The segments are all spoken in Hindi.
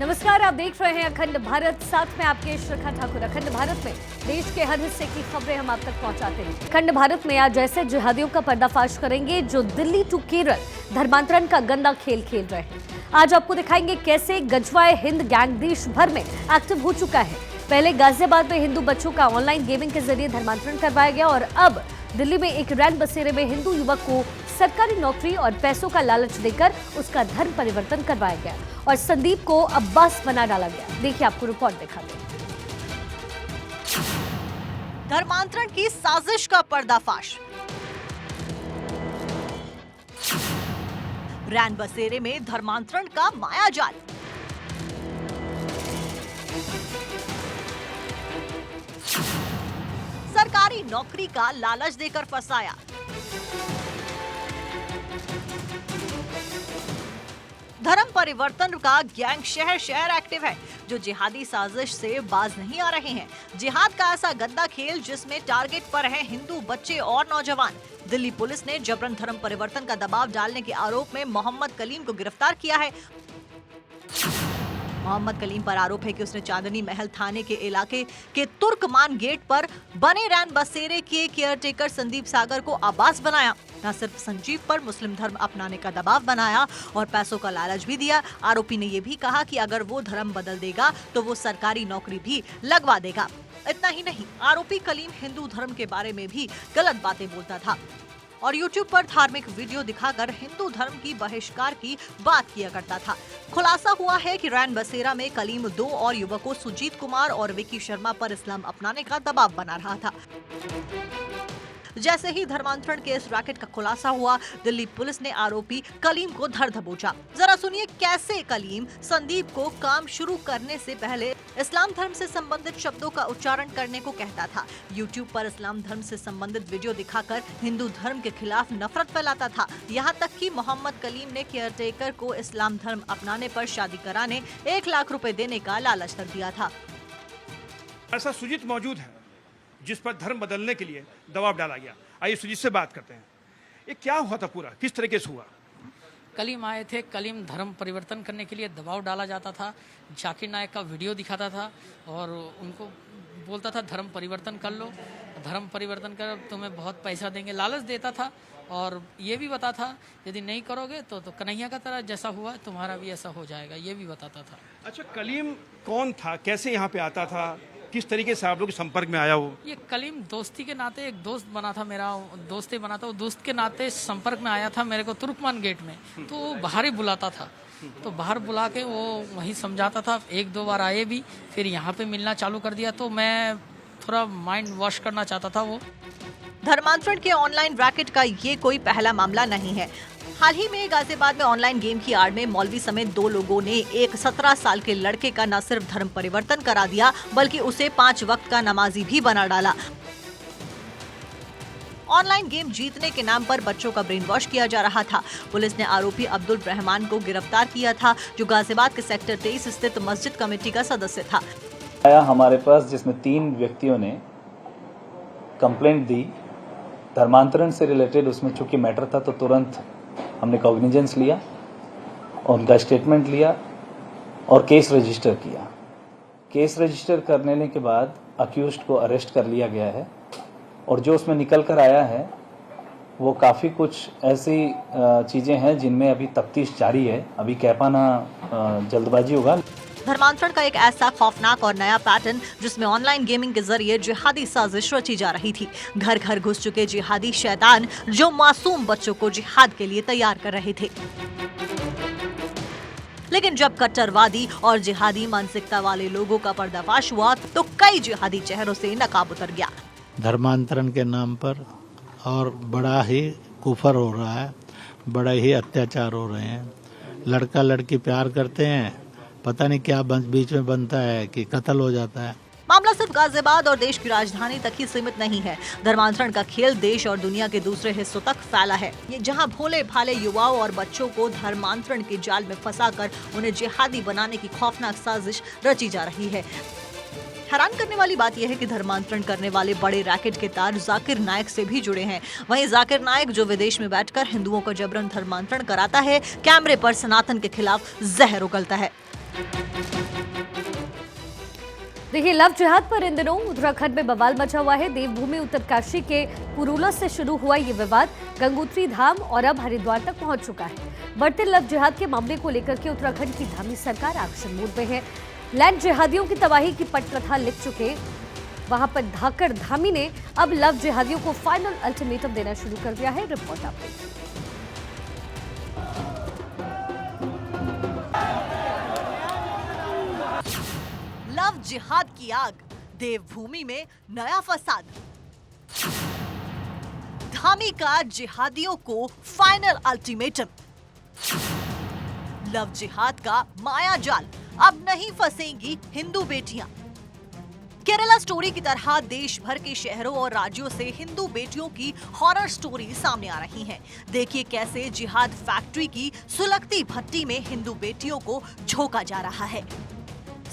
नमस्कार, आप देख रहे हैं अखंड भारत, साथ में आपके श्रखा ठाकुर। अखंड भारत में देश के हर हिस्से की खबरें हम आप तक पहुंचाते हैं। अखंड भारत में आज ऐसे जिहादियों का पर्दाफाश करेंगे जो दिल्ली टू केरल धर्मांतरण का गंदा खेल खेल रहे हैं। आज आपको दिखाएंगे कैसे गजवाए हिंद गैंग देश भर में एक्टिव हो चुका है। पहले गाजियाबाद में हिंदू बच्चों का ऑनलाइन गेमिंग के जरिए धर्मांतरण करवाया गया और अब दिल्ली में एक रैन बसेरे में हिंदू युवक को सरकारी नौकरी और पैसों का लालच देकर उसका धर्म परिवर्तन करवाया गया और संदीप को अब्बास बना डाला गया। देखिए, आपको रिपोर्ट दिखाते हैं। धर्मांतरण की साजिश का पर्दाफाश। रैन बसेरे में धर्मांतरण का मायाजाल। सरकारी नौकरी का लालच देकर फंसाया। धर्म परिवर्तन का गैंग शहर शहर एक्टिव है, जो जिहादी साजिश से बाज नहीं आ रहे हैं। जिहाद का ऐसा गंदा खेल जिसमें टारगेट पर हैं हिंदू बच्चे और नौजवान। दिल्ली पुलिस ने जबरन धर्म परिवर्तन का दबाव डालने के आरोप में मोहम्मद कलीम को गिरफ्तार किया है। मोहम्मद कलीम पर आरोप है कि उसने चांदनी महल थाने के इलाके के तुर्कमान गेट पर बने रैन बसेरे के केयरटेकर संदीप सागर को आबास बनाया। न सिर्फ संजीव पर मुस्लिम धर्म अपनाने का दबाव बनाया और पैसों का लालच भी दिया। आरोपी ने यह भी कहा कि अगर वो धर्म बदल देगा तो वो सरकारी नौकरी भी लगवा देगा। इतना ही नहीं, आरोपी कलीम हिंदू धर्म के बारे में भी गलत बातें बोलता था और YouTube पर धार्मिक वीडियो दिखाकर हिंदू धर्म की बहिष्कार की बात किया करता था। खुलासा हुआ है कि रैन बसेरा में कलीम 2 और युवकों सुजीत कुमार और विकी शर्मा पर इस्लाम अपनाने का दबाव बना रहा था। जैसे ही धर्मांतरण के इस रैकेट का खुलासा हुआ, दिल्ली पुलिस ने आरोपी कलीम को धर दबोचा। जरा सुनिए कैसे कलीम संदीप को काम शुरू करने से पहले इस्लाम धर्म से संबंधित शब्दों का उच्चारण करने को कहता था। YouTube पर इस्लाम धर्म से संबंधित वीडियो दिखाकर हिंदू धर्म के खिलाफ नफरत फैलाता था। यहाँ तक कि मोहम्मद कलीम ने केयरटेकर को इस्लाम धर्म अपनाने पर शादी कराने 1 लाख रुपए देने का लालच तक दिया था। ऐसा सुजीत मौजूद है जिस पर धर्म बदलने के लिए दबाव डाला गया। आइए सुजीत से बात करते हैं। ये क्या हुआ था, पूरा किस तरीके से हुआ? कलीम आए थे, कलीम धर्म परिवर्तन करने के लिए दबाव डाला जाता था। जाकिर नायक का वीडियो दिखाता था और उनको बोलता था धर्म परिवर्तन कर लो, धर्म परिवर्तन कर तुम्हें बहुत पैसा देंगे, लालच देता था और ये भी बताता था यदि नहीं करोगे तो कन्हैया का तरह जैसा हुआ तुम्हारा भी ऐसा हो जाएगा, ये भी बताता था। अच्छा, कलीम कौन था, कैसे यहाँ पे आता था, किस तरीके से आप लोग के संपर्क में आया? वो ये कलीम दोस्ती के नाते एक दोस्त बना था, मेरा दोस्त ही बना था। वो दोस्त के नाते संपर्क में आया था मेरे को तुर्कमान गेट में, तो वो बाहर ही बुलाता था। तो बाहर बुला के वो वहीं समझाता था। 1-2 बार आए भी, फिर यहाँ पे मिलना चालू कर दिया। तो मैं थोड़ा माइंड वॉश करना चाहता था। वो धर्मांतरण के ऑनलाइन रैकेट का ये कोई पहला मामला नहीं है। हाल ही में गाजियाबाद में ऑनलाइन गेम की आड़ में मौलवी समेत 2 लोगों ने एक 17 साल के लड़के का न सिर्फ धर्म परिवर्तन करा दिया बल्कि उसे 5 वक्त का नमाजी भी बना डाला। ऑनलाइन गेम जीतने के नाम पर बच्चों का ब्रेन वॉश किया जा रहा था। पुलिस ने आरोपी अब्दुल रहमान को गिरफ्तार किया था, जो गाजियाबाद के सेक्टर 23 स्थित मस्जिद कमेटी का सदस्य था। आया हमारे पास, जिसमें 3 व्यक्तियों ने कंप्लेंट दी धर्मांतरण से रिलेटेड। उसमें चूंकि मैटर था तो तुरंत हमने कॉग्निजेंस लिया, उनका स्टेटमेंट लिया और केस रजिस्टर किया। केस रजिस्टर करने के बाद अक्यूज्ड को अरेस्ट कर लिया गया है और जो उसमें निकल कर आया है वो काफ़ी कुछ ऐसी चीज़ें हैं जिनमें अभी तफ्तीश जारी है। अभी कह पाना जल्दबाजी होगा। धर्मांतरण का एक ऐसा खौफनाक और नया पैटर्न जिसमें ऑनलाइन गेमिंग के जरिए जिहादी साजिश रची जा रही थी। घर घर घुस चुके जिहादी शैतान जो मासूम बच्चों को जिहाद के लिए तैयार कर रहे थे। लेकिन जब कट्टरवादी और जिहादी मानसिकता वाले लोगों का पर्दाफाश हुआ तो कई जिहादी चेहरों से नकाब उतर गया। धर्मांतरण के नाम पर और बड़ा ही कुफर हो रहा है, बड़ा ही अत्याचार हो रहे हैं। लड़का लड़की प्यार करते हैं, पता नहीं क्या बीच में बनता है कि कत्ल हो जाता है। मामला सिर्फ गाजियाबाद और देश की राजधानी तक ही सीमित नहीं है। धर्मांतरण का खेल देश और दुनिया के दूसरे हिस्सों तक फैला है। ये जहां भोले भाले युवाओं और बच्चों को धर्मांतरण के जाल में फंसाकर उन्हें जिहादी बनाने की खौफनाक साजिश रची जा रही है। हैरान करने वाली बात यह है कि धर्मांतरण करने वाले बड़े रैकेट के तार जाकिर नायक से भी जुड़े हैं। वहीं जाकिर नायक, जो विदेश में बैठकर हिंदुओं का जबरन धर्मांतरण कराता है, कैमरे पर सनातन के खिलाफ जहर उगलता है। देखिए, लव जिहाद पर इन दिनों उत्तराखंड में बवाल मचा हुआ है। देवभूमि उत्तरकाशी के पुरोला से शुरू हुआ ये विवाद गंगोत्री धाम और अब हरिद्वार तक पहुंच चुका है। बढ़ते लव जिहाद के मामले को लेकर के उत्तराखंड की धामी सरकार एक्शन मोड में है। लैंड जिहादियों की तबाही की पटकथा लिख चुके वहां पर धाकड़ धामी ने अब लव जिहादियों को फाइनल अल्टीमेटम देना शुरू कर दिया है। रिपोर्ट आप देखिए। लव जिहाद की आग, देवभूमि में नया फसाद। धामी का जिहादियों को फाइनल अल्टीमेटम। लव जिहाद का माया जाल, अब नहीं फंसेंगी हिंदू बेटियां। केरला स्टोरी की तरह देश भर के शहरों और राज्यों से हिंदू बेटियों की हॉरर स्टोरी सामने आ रही हैं। देखिए कैसे जिहाद फैक्ट्री की सुलगती भट्टी में हिंदू बेटियों को झोंका जा रहा है।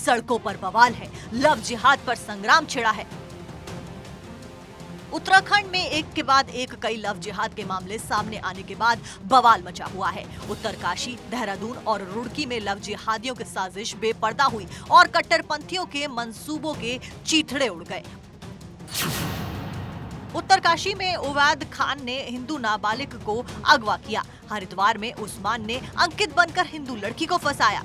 सड़कों पर बवाल है, लव जिहाद पर संग्राम छिड़ा है। उत्तराखंड में एक के बाद एक कई लव जिहाद के मामले सामने आने के बाद बवाल मचा हुआ है। उत्तरकाशी, देहरादून और रुड़की में लव जिहादियों की साजिश बेपर्दा हुई और कट्टरपंथियों के मंसूबों के चीथड़े उड़ गए। उत्तरकाशी में उवैद खान ने हिंदू नाबालिग को अगवा किया। हरिद्वार में उस्मान ने अंकित बनकर हिंदू लड़की को फंसाया।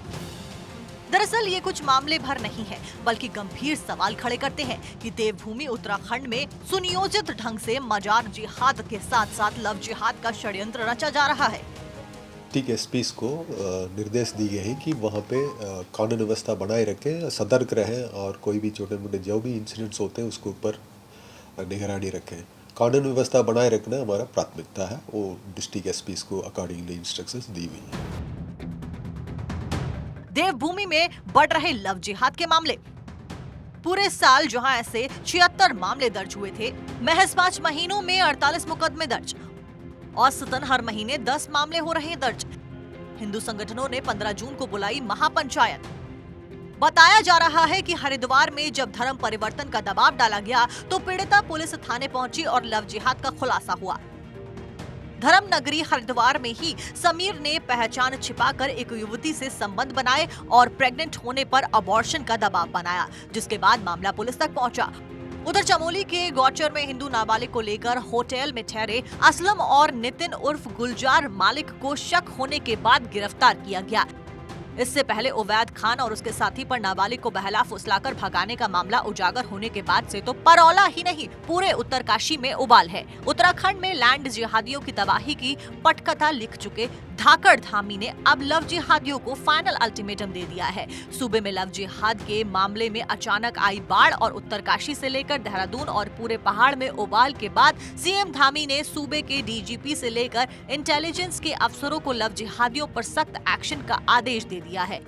दरअसल ये कुछ मामले भर नहीं है, बल्कि गंभीर सवाल खड़े करते हैं कि देवभूमि उत्तराखंड में सुनियोजित ढंग से मजार जिहाद के साथ साथ लव जिहाद का षड्यंत्र रचा जा रहा है। डिस्ट्रिक्ट एसपीज को निर्देश दी गए हैं कि वहाँ पे कानून व्यवस्था बनाए रखें, सतर्क रहें और कोई भी छोटे मोटे जो भी इंसिडेंट्स होते हैं उसके ऊपर निगरानी रखें। कानून व्यवस्था बनाए रखना हमारा प्राथमिकता है, वो डिस्ट्रिक्ट एसपीज को अकॉर्डिंगली इंस्ट्रक्शंस दी हुई है। देवभूमि में बढ़ रहे लव जिहाद के मामले। पूरे साल जहां ऐसे 76 मामले दर्ज हुए थे, महज 5 महीनों में 48 मुकदमे दर्ज। औसतन हर महीने 10 मामले हो रहे हैं दर्ज। हिंदू संगठनों ने 15 जून को बुलाई महापंचायत। बताया जा रहा है कि हरिद्वार में जब धर्म परिवर्तन का दबाव डाला गया तो पीड़िता पुलिस थाने पहुंची और लव जिहाद का खुलासा हुआ। धर्म नगरी हरिद्वार में ही समीर ने पहचान छिपाकर एक युवती से संबंध बनाए और प्रेग्नेंट होने पर अबॉर्शन का दबाव बनाया, जिसके बाद मामला पुलिस तक पहुंचा। उधर चमोली के गौचर में हिंदू नाबालिग को लेकर होटल में ठहरे असलम और नितिन उर्फ गुलजार मालिक को शक होने के बाद गिरफ्तार किया गया। इससे पहले उवैद खान और उसके साथी पर नाबालिग को बहला फुसलाकर भगाने का मामला उजागर होने के बाद से तो परौला ही नहीं, पूरे उत्तरकाशी में उबाल है। उत्तराखंड में लैंड जिहादियों की तबाही की पटकथा लिख चुके धाकड़ धामी ने अब लव जिहादियों को फाइनल अल्टीमेटम दे दिया है। सूबे में लव जिहाद के मामले में अचानक आई बाढ़ और उत्तरकाशी से लेकर देहरादून और पूरे पहाड़ में उबाल के बाद सीएम धामी ने सूबे के डीजीपी से लेकर इंटेलिजेंस के अफसरों को लव जिहादियों पर सख्त एक्शन का आदेश दे दिया है।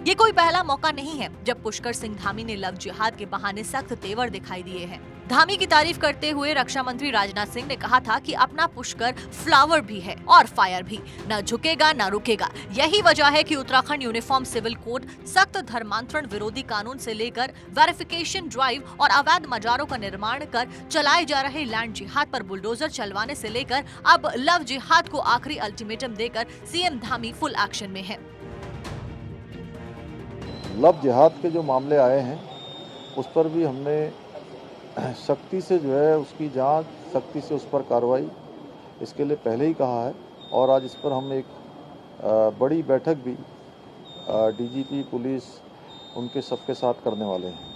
ये कोई पहला मौका नहीं है जब पुष्कर सिंह धामी ने लव जिहाद के बहाने सख्त तेवर दिखाई दिए हैं। धामी की तारीफ करते हुए रक्षा मंत्री राजनाथ सिंह ने कहा था कि अपना पुष्कर फ्लावर भी है और फायर भी, न झुकेगा न रुकेगा। यही वजह है कि उत्तराखंड यूनिफॉर्म सिविल कोड, सख्त धर्मांतरण विरोधी कानून से लेकर वेरिफिकेशन ड्राइव और अवैध मजारों का निर्माण कर चलाए जा रहे लैंड जिहाद पर बुलडोजर चलवाने से लेकर अब लव जिहाद को आखिरी अल्टीमेटम देकर सीएम धामी फुल एक्शन में है। लव जिहाद के जो मामले आए हैं उस पर भी हमने सख्ती से जो है उसकी जांच, सख्ती से उस पर कार्रवाई इसके लिए पहले ही कहा है और आज इस पर हम एक बड़ी बैठक भी डीजीपी पुलिस उनके सबके साथ करने वाले हैं।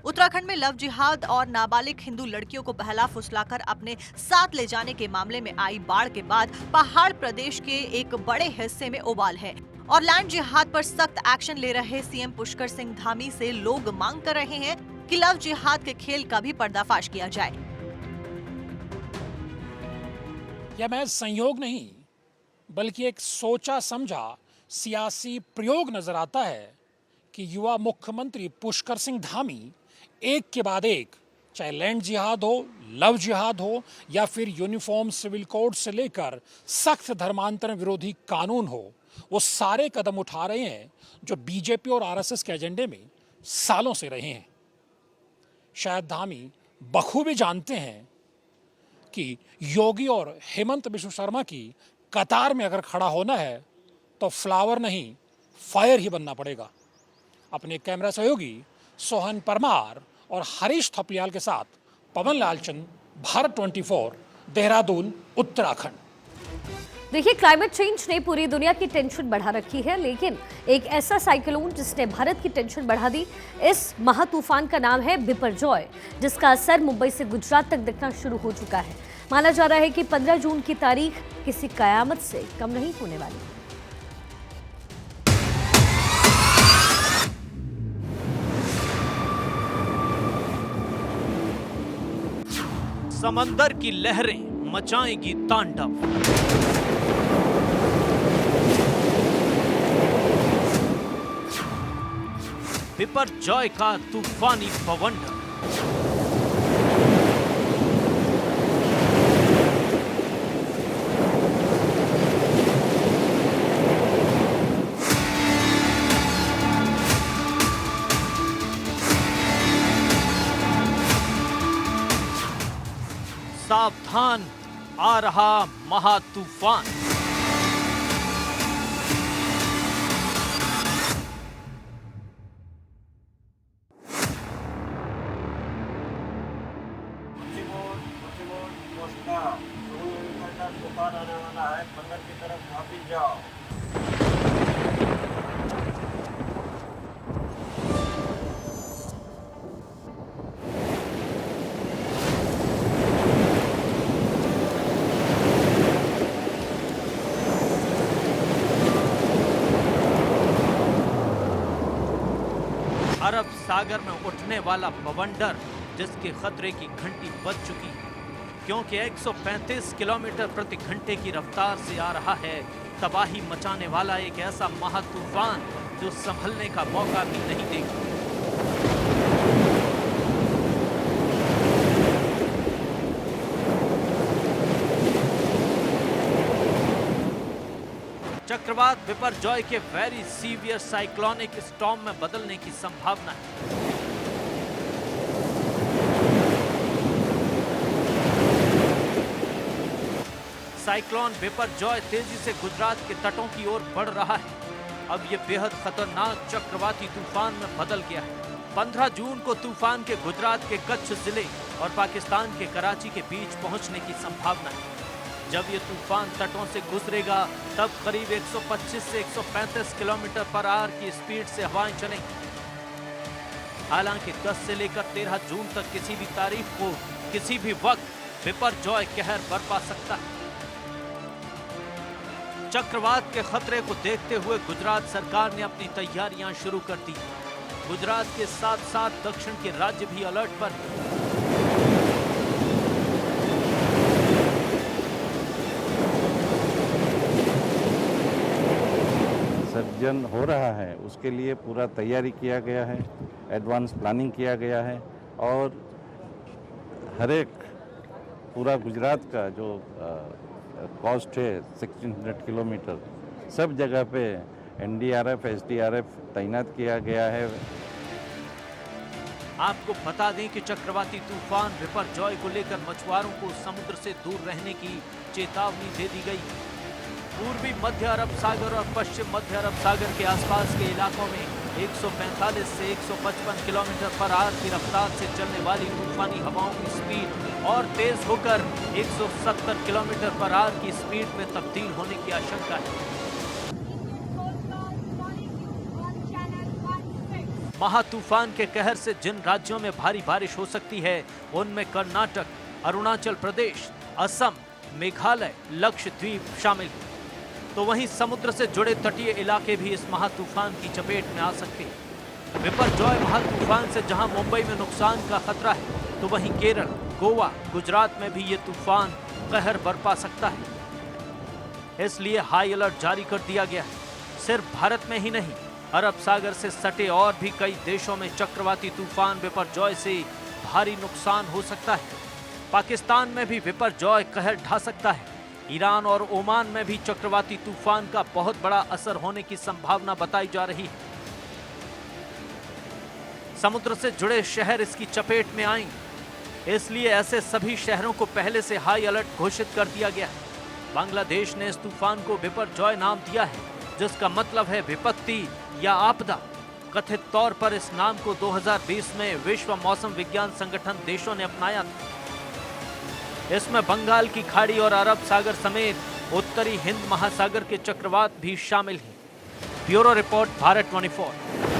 उत्तराखंड में लव जिहाद और नाबालिग हिंदू लड़कियों को बहला फुसलाकर अपने साथ ले जाने के मामले में आई बाढ़ के बाद पहाड़ प्रदेश के एक बड़े हिस्से में उबाल है और लैंड जिहाद पर सख्त एक्शन ले रहे सीएम पुष्कर सिंह धामी से लोग मांग कर रहे हैं कि लव जिहाद के खेल का भी पर्दाफाश किया जाए। यह महज संयोग नहीं बल्कि एक सोचा समझा सियासी प्रयोग नजर आता है कि युवा मुख्यमंत्री पुष्कर सिंह धामी एक के बाद एक, चाहे लैंड जिहाद हो, लव जिहाद हो या फिर यूनिफॉर्म सिविल कोड से लेकर सख्त धर्मांतरण विरोधी कानून हो, वो सारे कदम उठा रहे हैं जो बीजेपी और आरएसएस के एजेंडे में सालों से रहे हैं। शायद धामी बखूबी जानते हैं कि योगी और हेमंत बिश्व शर्मा की कतार में अगर खड़ा होना है तो फ्लावर नहीं, फायर ही बनना पड़ेगा। अपने कैमरा सहयोगी सोहन परमार और हरीश थपलियाल के साथ पवन लालचंद, भारत 24, देहरादून, उत्तराखंड। देखिए, क्लाइमेट चेंज ने पूरी दुनिया की टेंशन बढ़ा रखी है, लेकिन एक ऐसा साइक्लोन जिसने भारत की टेंशन बढ़ा दी, इस महातूफान का नाम है बिपरजॉय, जिसका असर मुंबई से गुजरात तक दिखना शुरू हो चुका है। माना जा रहा है कि 15 जून की तारीख किसी कयामत से कम नहीं होने वाली। समंदर की लहरें मचाएंगी तांडव। बिपरजॉय का तूफानी बवंडर। सावधान, आ रहा महातूफान। तूफान आने वाला है, बंदर की तरफ वापिस जाओ। अरब सागर में उठने वाला बवंडर जिसके खतरे की घंटी बज चुकी है, क्योंकि 135 किलोमीटर प्रति घंटे की रफ्तार से आ रहा है तबाही मचाने वाला एक ऐसा महातूफान जो संभलने का मौका भी नहीं देगा। चक्रवात बिपरजॉय के वेरी सीवियर साइक्लोनिक स्टॉर्म में बदलने की संभावना है। साइक्लोन बिपरजॉय तेजी से गुजरात के तटों की ओर बढ़ रहा है। अब यह बेहद खतरनाक चक्रवाती तूफान में बदल गया है। 15 जून को तूफान के गुजरात के कच्छ जिले और पाकिस्तान के कराची के बीच पहुंचने की संभावना है। जब ये तूफान तटों से गुजरेगा तब करीब 125 से 135 किलोमीटर पर आवर की स्पीड से हवाएं चलेंगी। हालांकि 10 से लेकर 13 जून तक किसी भी तारीख को किसी भी वक्त बिपरजॉय कहर बरपा सकता है। चक्रवात के खतरे को देखते हुए गुजरात सरकार ने अपनी तैयारियां शुरू कर दी। गुजरात के साथ साथ दक्षिण के राज्य भी अलर्ट पर हैं। सर्जन हो रहा है, उसके लिए पूरा तैयारी किया गया है, एडवांस प्लानिंग किया गया है और हर एक पूरा गुजरात का जो कॉस्ट है 1600 किलोमीटर, सब जगह पे एनडीआरएफ, एसडीआरएफ तैनात किया गया है। आपको बता दें कि चक्रवाती तूफान बिपरजॉय को लेकर मछुआरों को समुद्र से दूर रहने की चेतावनी दे दी गई। पूर्वी मध्य अरब सागर और पश्चिम मध्य अरब सागर के आसपास के इलाकों में 145 से 155 किलोमीटर पर आवर की रफ्तार से चलने वाली तूफानी हवाओं की स्पीड और तेज होकर 170 किलोमीटर पर आवर की स्पीड में तब्दील होने की आशंका है। महातूफान के कहर से जिन राज्यों में भारी बारिश हो सकती है उनमें कर्नाटक, अरुणाचल प्रदेश, असम, मेघालय, लक्षद्वीप शामिल हैं। तो वहीं समुद्र से जुड़े तटीय इलाके भी इस महातूफान की चपेट में आ सकते हैं। बिपरजॉय महातूफान से जहां मुंबई में नुकसान का खतरा है, तो वहीं केरल, गोवा, गुजरात में भी ये तूफान कहर बरपा सकता है। इसलिए हाई अलर्ट जारी कर दिया गया है। सिर्फ भारत में ही नहीं, अरब सागर से सटे और भी कई देशों में चक्रवाती तूफान बिपरजॉय से भारी नुकसान हो सकता है। पाकिस्तान में भी बिपरजॉय कहर ढा सकता है। ईरान और ओमान में भी चक्रवाती तूफान का बहुत बड़ा असर होने की संभावना बताई जा रही है। समुद्र से जुड़े शहर इसकी चपेट में आएंगे, इसलिए ऐसे सभी शहरों को पहले से हाई अलर्ट घोषित कर दिया गया है। बांग्लादेश ने इस तूफान को बिपरजॉय नाम दिया है, जिसका मतलब है विपत्ति या आपदा। कथित तौर पर इस नाम को 2020 में विश्व मौसम विज्ञान संगठन देशों ने अपनाया था। इसमें बंगाल की खाड़ी और अरब सागर समेत उत्तरी हिंद महासागर के चक्रवात भी शामिल हैं। Bureau report, Bharat 24।